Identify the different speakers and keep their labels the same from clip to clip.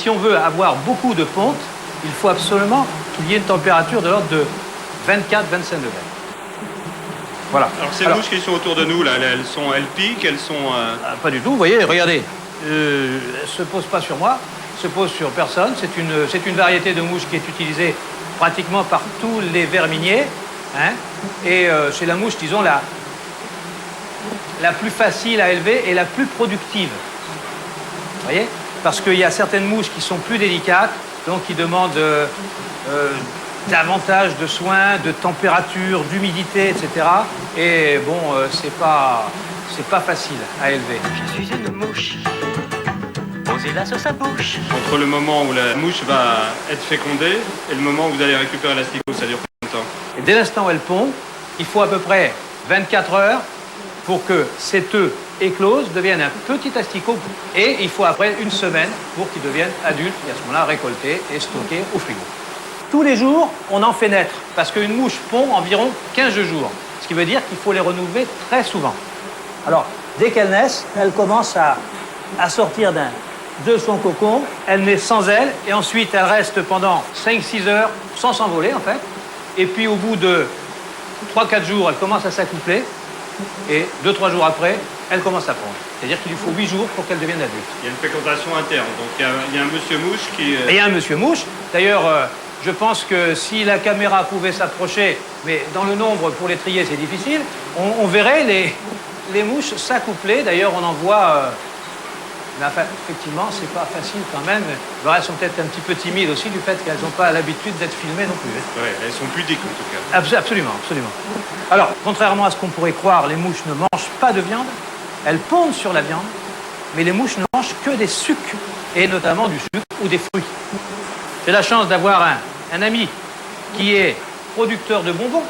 Speaker 1: si on veut avoir beaucoup de ponte, il faut absolument qu'il y ait une température de l'ordre de 24-25 degrés. Voilà.
Speaker 2: Alors ces mouches qui sont autour de nous, là, elles piquent, elles sont...
Speaker 1: Pas du tout, vous voyez, regardez. Elle ne se pose pas sur moi, se pose sur personne. C'est une variété de mouche qui est utilisée pratiquement par tous les verminiers. Hein, et c'est la mouche, disons, la plus facile à élever et la plus productive. Vous voyez? Parce qu'il y a certaines mouches qui sont plus délicates, donc qui demandent davantage de soins, de température, d'humidité, etc. Et bon, c'est pas facile à élever.
Speaker 3: Je suis une mouche, posez-la sur sa bouche.
Speaker 2: Entre le moment où la mouche va être fécondée et le moment où vous allez récupérer l'asticot, ça dure combien de temps?
Speaker 1: Et dès l'instant où elle pond, il faut à peu près 24 heures pour que cet œuf éclose devienne un petit asticot. Et il faut après une semaine pour qu'il devienne adulte et à ce moment-là récolté et stocké au frigo. Tous les jours, on en fait naître parce qu'une mouche pond environ 15 jours. Ce qui veut dire qu'il faut les renouveler très souvent. Alors, dès qu'elles naissent, elles commencent à sortir de son cocon. Elle naît sans ailes et ensuite elle reste pendant 5-6 heures sans s'envoler en fait. Et puis au bout de 3-4 jours, elle commence à s'accoupler. Et 2-3 jours après, elle commence à pondre. C'est-à-dire qu'il lui faut 8 jours pour qu'elle devienne adulte.
Speaker 2: Il y a une fécondation interne, donc il y a un monsieur mouche qui...
Speaker 1: Et il y a un monsieur mouche. D'ailleurs, je pense que si la caméra pouvait s'approcher, mais dans le nombre, pour les trier, c'est difficile, on verrait les mouches s'accoupler. D'ailleurs, on en voit... mais enfin, effectivement, c'est pas facile quand même. Elles sont peut-être un petit peu timides aussi du fait qu'elles n'ont pas l'habitude d'être filmées non plus.
Speaker 2: Oui, elles sont pudiques en tout cas.
Speaker 1: Absolument, absolument. Alors, contrairement à ce qu'on pourrait croire, les mouches ne mangent pas de viande. Elles pondent sur la viande, mais les mouches ne mangent que des sucres, et notamment du sucre ou des fruits. J'ai la chance d'avoir un ami qui est producteur de bonbons.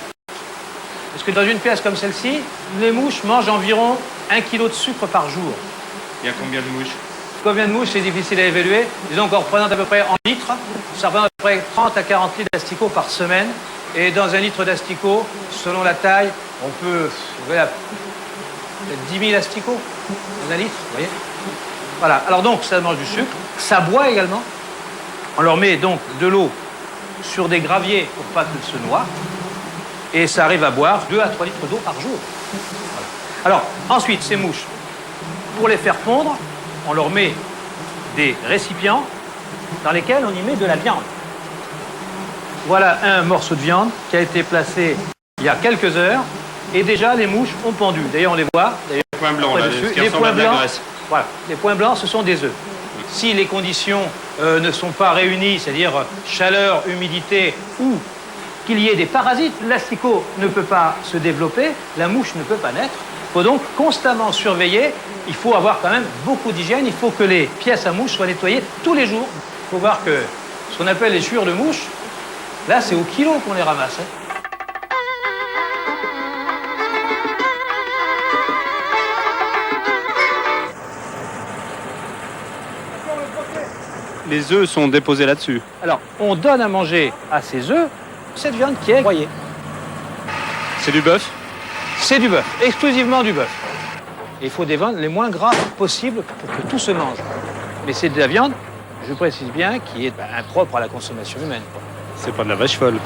Speaker 1: Parce que dans une pièce comme celle-ci, les mouches mangent environ 1 kg de sucre par jour.
Speaker 2: Il y a combien de mouches?
Speaker 1: Combien de mouches, c'est difficile à évaluer. Disons qu'on représente à peu près en litres. Ça représente à peu près 30 à 40 litres d'asticots par semaine. Et dans un litre d'asticot, selon la taille, on peut trouver peut-être 10 000 asticots dans un litre, vous voyez. Voilà. Alors donc, ça mange du sucre. Ça boit également. On leur met donc de l'eau sur des graviers pour pas qu'elles se noient. Et ça arrive à boire 2 à 3 litres d'eau par jour. Voilà. Alors, ensuite, ces mouches, pour les faire pondre, on leur met des récipients dans lesquels on y met de la viande. Voilà un morceau de viande qui a été placé il y a quelques heures et déjà les mouches ont pondu. D'ailleurs, on les voit.
Speaker 2: Les points blancs, là, ce qui
Speaker 1: les
Speaker 2: ressemble
Speaker 1: points
Speaker 2: à de la
Speaker 1: blancs,
Speaker 2: graisse.
Speaker 1: voilà, les points blancs, ce sont des œufs. Si les conditions ne sont pas réunies, c'est-à-dire chaleur, humidité ou qu'il y ait des parasites, l'asticot ne peut pas se développer, la mouche ne peut pas naître. Il faut donc constamment surveiller. Il faut avoir quand même beaucoup d'hygiène. Il faut que les pièces à mouches soient nettoyées tous les jours. Il faut voir que ce qu'on appelle les chiures de mouches, là, c'est au kilo qu'on les ramasse.
Speaker 2: Les œufs sont déposés là-dessus.
Speaker 1: Alors, on donne à manger à ces œufs cette viande qui est broyée.
Speaker 2: C'est du bœuf?
Speaker 1: C'est du bœuf, exclusivement du bœuf. Et il faut des viandes les moins grasses possibles pour que tout se mange. Mais c'est de la viande, je précise bien, qui est impropre à la consommation humaine.
Speaker 2: C'est pas de la vache folle.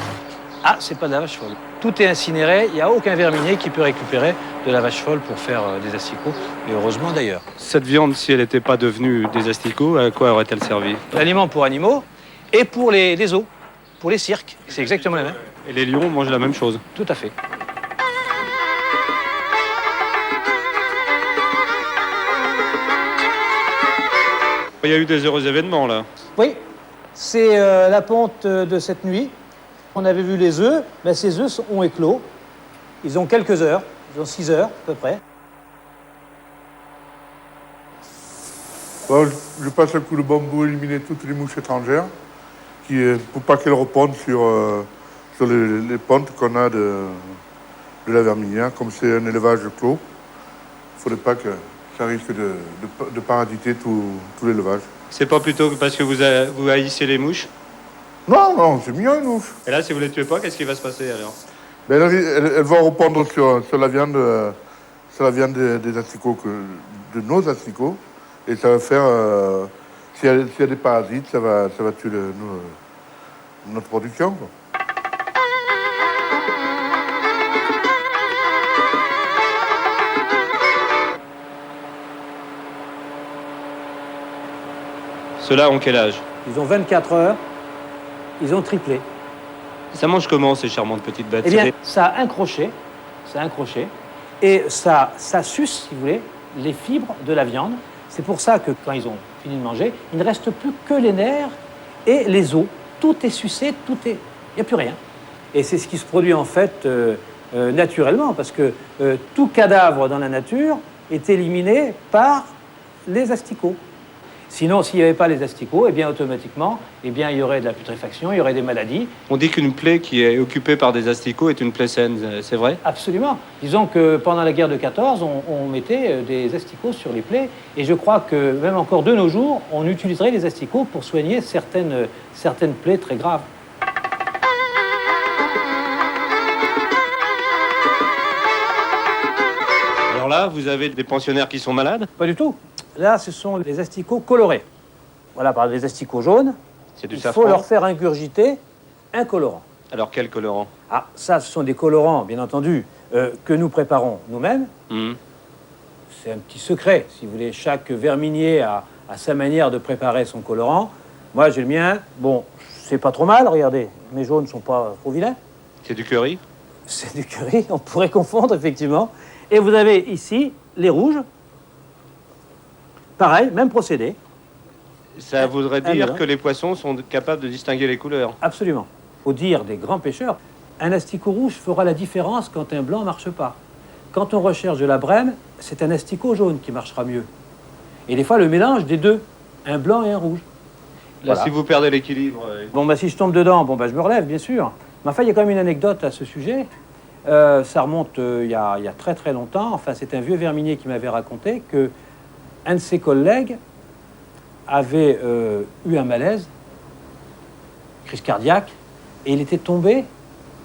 Speaker 1: Ah, c'est pas de la vache folle. Tout est incinéré, il n'y a aucun verminier qui peut récupérer de la vache folle pour faire des asticots, et heureusement d'ailleurs.
Speaker 2: Cette viande, si elle n'était pas devenue des asticots, à quoi aurait-elle servi?
Speaker 1: L'aliment pour animaux et pour les os, pour les cirques. C'est exactement la même.
Speaker 2: Et les lions mangent la même chose?
Speaker 1: Tout à fait.
Speaker 2: Il y a eu des heureux événements, là.
Speaker 1: Oui, c'est la ponte de cette nuit. On avait vu les œufs, ben, ces œufs ont éclos. Ils ont quelques heures, ils ont 6 heures à peu près.
Speaker 4: Bon, je passe un coup de bambou, éliminer toutes les mouches étrangères, pour pas qu'elles repondent sur les pontes qu'on a de la verminière. Comme c'est un élevage clos, il ne faudrait pas que ça risque de parasiter tout l'élevage.
Speaker 2: C'est pas plutôt parce que vous haïssez les mouches?
Speaker 4: Non, non, c'est mignon une mouche.
Speaker 2: Et là, si vous les tuez pas, qu'est-ce qui va se passer alors?
Speaker 4: Ben, elles vont repondre sur la viande, des asticots, de nos asticots, et ça va faire s'il y a des parasites, ça va tuer notre production, quoi.
Speaker 2: Ceux-là ont quel âge?
Speaker 1: Ils ont 24 heures, ils ont triplé.
Speaker 2: Ça mange comment, ces charmantes petites bêtes?
Speaker 1: Eh bien, ça a un crochet, et ça suce, si vous voulez, les fibres de la viande. C'est pour ça que quand ils ont fini de manger, il ne reste plus que les nerfs et les os. Tout est sucé, il n'y a plus rien. Et c'est ce qui se produit en fait naturellement, parce que tout cadavre dans la nature est éliminé par les asticots. Sinon, s'il n'y avait pas les asticots, eh bien, automatiquement, eh bien, il y aurait de la putréfaction, il y aurait des maladies.
Speaker 2: On dit qu'une plaie qui est occupée par des asticots est une plaie saine, c'est vrai?
Speaker 1: Absolument. Disons que pendant la guerre de 14, on mettait des asticots sur les plaies, et je crois que même encore de nos jours, on utiliserait les asticots pour soigner certaines plaies très graves.
Speaker 2: Alors là, vous avez des pensionnaires qui sont malades?
Speaker 1: Pas du tout. Là, ce sont les asticots colorés. Voilà, par des asticots jaunes.
Speaker 2: C'est du
Speaker 1: Il
Speaker 2: safran.
Speaker 1: faut leur faire ingurgiter un colorant.
Speaker 2: Alors quel colorant?
Speaker 1: Ah, ça, ce sont des colorants, bien entendu, que nous préparons nous-mêmes. C'est un petit secret, si vous voulez. Chaque verminier a sa manière de préparer son colorant. Moi, j'ai le mien. Bon, c'est pas trop mal, regardez. Mes jaunes ne sont pas trop vilains.
Speaker 2: C'est du curry?
Speaker 1: C'est du curry, on pourrait confondre, effectivement. Et vous avez ici les rouges. Pareil, même procédé.
Speaker 2: Ça voudrait dire
Speaker 1: mélange.
Speaker 2: que les poissons sont capables de distinguer les couleurs.
Speaker 1: Absolument. Au dire des grands pêcheurs, un asticot rouge fera la différence quand un blanc ne marche pas. Quand on recherche de la brème, c'est un asticot jaune qui marchera mieux. Et des fois, le mélange des deux, un blanc et un rouge.
Speaker 2: Là,
Speaker 1: Voilà.
Speaker 2: si vous perdez l'équilibre...
Speaker 1: Bon, bah, si je tombe dedans, bon, bah, je me relève, bien sûr. Mais enfin, il y a quand même une anecdote à ce sujet. Ça remonte il y a très très longtemps. Enfin, c'est un vieux verminier qui m'avait raconté que un de ses collègues avait eu un malaise, crise cardiaque, et il était tombé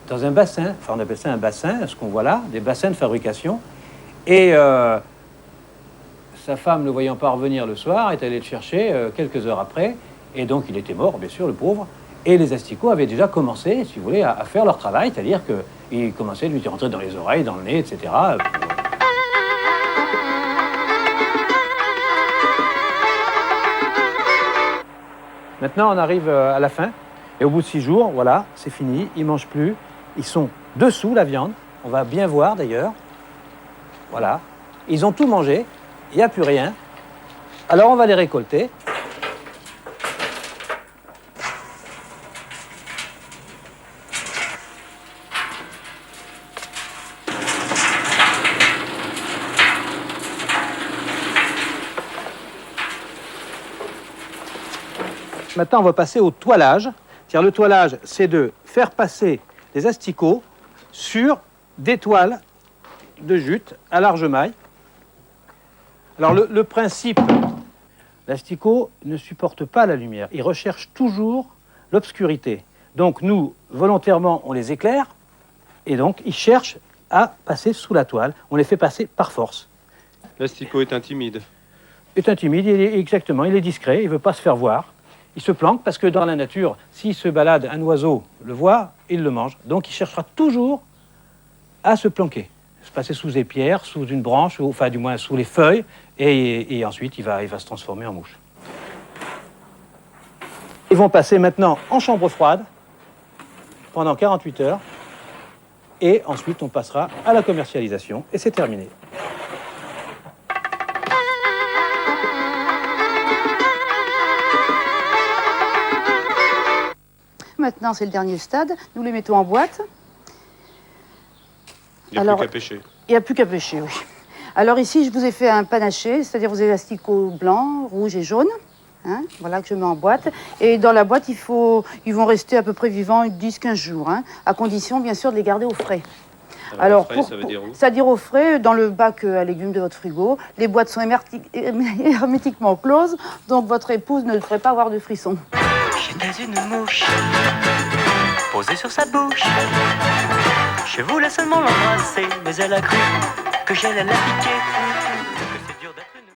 Speaker 1: dans un bassin. Enfin, on appelle ça un bassin, ce qu'on voit là, des bassins de fabrication. Et sa femme, ne le voyant pas revenir le soir, est allée le chercher quelques heures après. Et donc, il était mort, bien sûr, le pauvre. Et les asticots avaient déjà commencé, si vous voulez, à faire leur travail, c'est-à-dire qu'ils commençaient à lui rentrer dans les oreilles, dans le nez, etc. Maintenant, on arrive à la fin. Et au bout de 6 jours, voilà, c'est fini. Ils ne mangent plus. Ils sont dessous la viande. On va bien voir d'ailleurs. Voilà. Ils ont tout mangé. Il n'y a plus rien. Alors, on va les récolter. Maintenant, on va passer au toilage. C'est-à-dire, le toilage, c'est de faire passer les asticots sur des toiles de jute à large maille. Alors, le principe, l'asticot ne supporte pas la lumière. Il recherche toujours l'obscurité. Donc, nous, volontairement, on les éclaire. Et donc, ils cherchent à passer sous la toile. On les fait passer par force.
Speaker 2: L'asticot est intimide.
Speaker 1: Il est intimide, exactement. Il est discret, il ne veut pas se faire voir. Il se planque parce que dans la nature, s'il se balade, un oiseau le voit, il le mange. Donc il cherchera toujours à se planquer, se passer sous des pierres, sous une branche, enfin du moins sous les feuilles, et ensuite il va se transformer en mouche. Ils vont passer maintenant en chambre froide pendant 48 heures, et ensuite on passera à la commercialisation, et c'est terminé.
Speaker 5: Maintenant, c'est le dernier stade. Nous les mettons en boîte.
Speaker 2: Il n'y a plus qu'à pêcher.
Speaker 5: Il n'y a plus qu'à pêcher, oui. Alors ici, je vous ai fait un panaché, c'est-à-dire vous avez l'asticots blanc, rouge et jaune. Hein, voilà, que je mets en boîte. Et dans la boîte, ils vont rester à peu près vivants 10-15 jours, hein, à condition, bien sûr, de les garder au frais.
Speaker 2: Alors, au frais, ça veut dire où?
Speaker 5: Ça veut dire au frais, dans le bac à légumes de votre frigo. Les boîtes sont hermétiquement closes, donc votre épouse ne le ferait pas avoir de frissons.
Speaker 3: J'étais une mouche posée sur sa bouche. Je voulais seulement l'embrasser, mais elle a cru que j'allais la piquer.